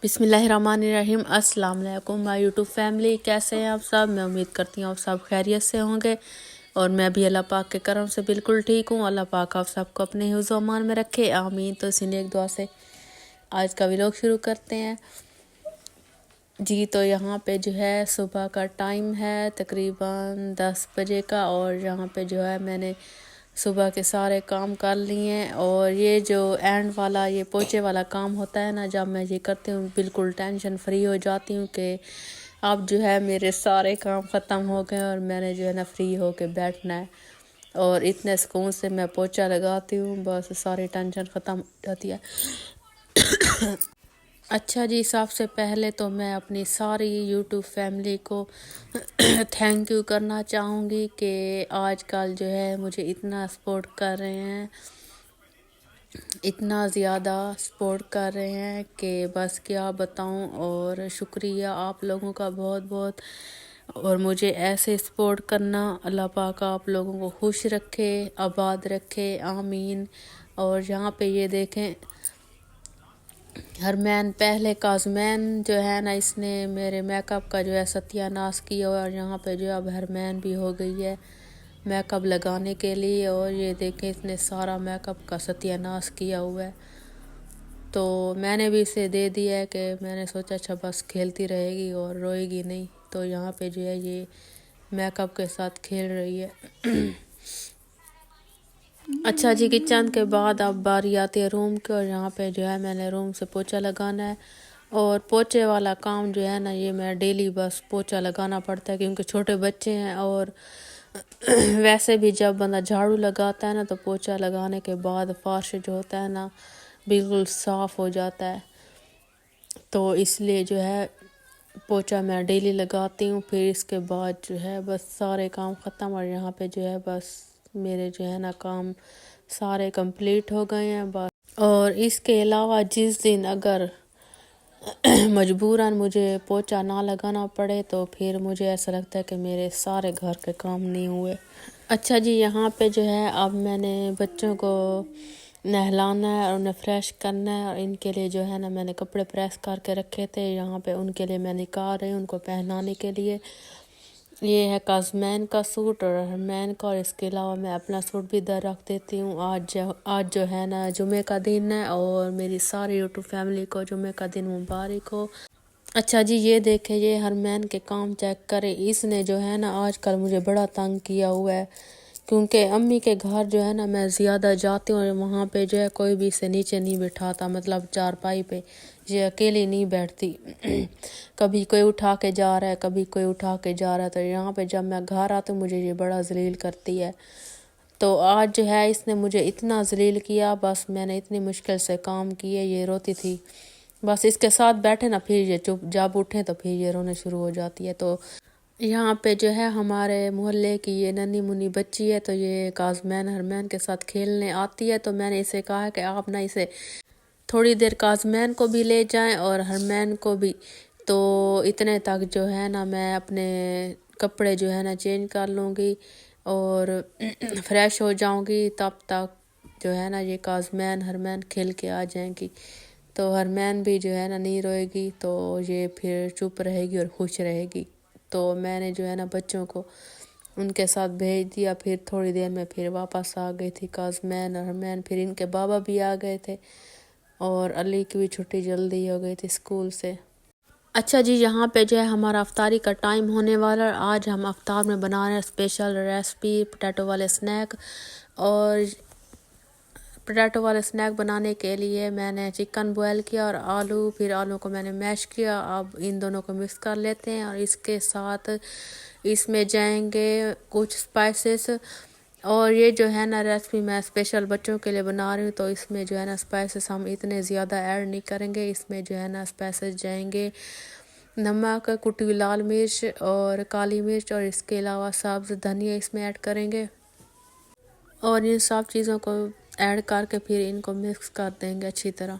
बिस्मिल्लाहिर्रहमानिर्रहीम। अस्सलाम वालेकुम माय यूट्यूब फैमिली, कैसे हैं आप सब। मैं उम्मीद करती हूँ आप सब खैरियत से होंगे और मैं भी अल्लाह पाक के करम से बिल्कुल ठीक हूँ। अल्लाह पाक आप सबको अपने हिफ्ज़ व अमान में रखे, आमीन। तो इसी नेक दुआ से आज का व्लॉग शुरू करते हैं जी। तो यहाँ पे जो है सुबह का टाइम है तकरीबन 10 बजे का, और यहाँ पे जो है मैंने सुबह के सारे काम कर लिए हैं। और ये जो एंड वाला ये पोछे वाला काम होता है ना, जब मैं ये करती हूँ बिल्कुल टेंशन फ्री हो जाती हूँ कि अब जो है मेरे सारे काम ख़त्म हो गए और मैंने जो है ना फ्री हो के बैठना है। और इतने सुकून से मैं पोछा लगाती हूँ, बस सारी टेंशन ख़त्म हो जाती है। अच्छा जी, सबसे पहले तो मैं अपनी सारी यूट्यूब फैमिली को थैंक यू करना चाहूँगी कि आजकल जो है मुझे इतना सपोर्ट कर रहे हैं, इतना ज़्यादा सपोर्ट कर रहे हैं कि बस क्या बताऊं। और शुक्रिया आप लोगों का बहुत बहुत, और मुझे ऐसे सपोर्ट करना। अल्लाह पाक आप लोगों को खुश रखे, आबाद रखे, आमीन। और यहाँ पे ये देखें हरमैन, पहले काज़मैन जो है ना इसने मेरे मेकअप का जो है सत्यानाश किया, और यहाँ पे जो अब हरमैन भी हो गई है मेकअप लगाने के लिए। और ये देखें इसने सारा मेकअप का सत्यानाश किया हुआ है। तो मैंने भी इसे दे दिया है कि मैंने सोचा अच्छा बस खेलती रहेगी और रोएगी नहीं। तो यहाँ पे जो है ये मेकअप के साथ खेल रही है। अच्छा जी, किचन के बाद अब बारी आती है रूम की, और यहाँ पे जो है मैंने रूम से पोछा लगाना है। और पोछे वाला काम जो है ना ये मैं डेली बस पोछा लगाना पड़ता है क्योंकि छोटे बच्चे हैं। और वैसे भी जब बंदा झाड़ू लगाता है ना तो पोछा लगाने के बाद फर्श जो होता है ना बिल्कुल साफ़ हो जाता है। तो इसलिए जो है पोछा मैं डेली लगाती हूँ। फिर इसके बाद जो है बस सारे काम ख़त्म, और यहाँ पे जो है बस मेरे जो है ना काम सारे कंप्लीट हो गए हैं बस। और इसके अलावा जिस दिन अगर मजबूरन मुझे पोछा ना लगाना पड़े तो फिर मुझे ऐसा लगता है कि मेरे सारे घर के काम नहीं हुए। अच्छा जी, यहाँ पे जो है अब मैंने बच्चों को नहलाना है और उन्हें फ्रेश करना है, और इनके लिए जो है ना मैंने कपड़े प्रेस करके रखे थे। यहाँ पे उनके लिए मैं निकाल रही हूँ उनको पहनाने के लिए। ये है काज़मैन का सूट और हरमैन का, और इसके अलावा मैं अपना सूट भी इधर रख देती हूँ। आज जो है ना जुमे का दिन है, और मेरी सारी यूट्यूब फैमिली को जुमे का दिन मुबारक हो। अच्छा जी, ये देखें ये हरमैन के काम चेक करें। इसने जो है ना आजकल मुझे बड़ा तंग किया हुआ है क्योंकि अम्मी के घर जो है ना मैं ज़्यादा जाती हूँ और वहाँ पे जो है कोई भी इसे नीचे नहीं बिठाता, मतलब चारपाई पे ये अकेली नहीं बैठती। कभी कोई उठा के जा रहा है, कभी कोई उठा के जा रहा है। तो यहाँ पे जब मैं घर आती हूँ मुझे ये बड़ा जलील करती है। तो आज जो है इसने मुझे इतना जलील किया, बस मैंने इतनी मुश्किल से काम किए। ये रोती थी, बस इसके साथ बैठे ना फिर ये चुप, जब उठे तो फिर ये रोने शुरू हो जाती है। तो यहाँ पे जो है हमारे मोहल्ले की ये नन्ही मुन्नी बच्ची है, तो ये काज़मैन हरमैन के साथ खेलने आती है। तो मैंने इसे कहा कि आप ना इसे थोड़ी देर काज़मैन को भी ले जाएं और हरमैन को भी। तो इतने तक जो है ना मैं अपने कपड़े जो है ना चेंज कर लूँगी और फ्रेश हो जाऊँगी। तब तक जो है ना ये काज़मैन हरमैन खेल के आ जाएंगी। तो हरमैन भी जो है ना नहीं रोएगी, तो ये फिर चुप रहेगी और खुश रहेगी। तो मैंने जो है ना बच्चों को उनके साथ भेज दिया। फिर थोड़ी देर में फिर वापस आ गई थी काज़मैन और हरमैन। फिर इनके बाबा भी आ गए थे और अली की भी छुट्टी जल्दी हो गई थी स्कूल से। अच्छा जी, यहाँ पे जो है हमारा अफ्तारी का टाइम होने वाला है। आज हम अफ्तार में बना रहे हैं स्पेशल रेसिपी पोटैटो वाले स्नैक। और पोटैटो वाले स्नैक बनाने के लिए मैंने चिकन बॉयल किया और आलू, फिर आलू को मैंने मैश किया। अब इन दोनों को मिक्स कर लेते हैं और इसके साथ इसमें जाएंगे कुछ स्पाइसेस। और ये जो है ना रेसिपी मैं स्पेशल बच्चों के लिए बना रही हूँ, तो इसमें जो है ना स्पाइसेस हम इतने ज़्यादा ऐड नहीं करेंगे। इसमें जो है ना स्पाइसेस जाएंगे नमक, कुटी हुई लाल मिर्च और काली मिर्च, और इसके अलावा सब्ज़ धनिया इसमें ऐड करेंगे। और इन सब चीज़ों को ऐड करके फिर इनको मिक्स कर देंगे अच्छी तरह।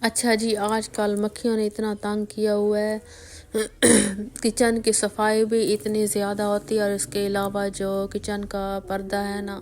अच्छा जी, आजकल मक्खियों ने इतना तंग किया हुआ है। किचन की सफाई भी इतनी ज़्यादा होती है, और इसके अलावा जो किचन का पर्दा है ना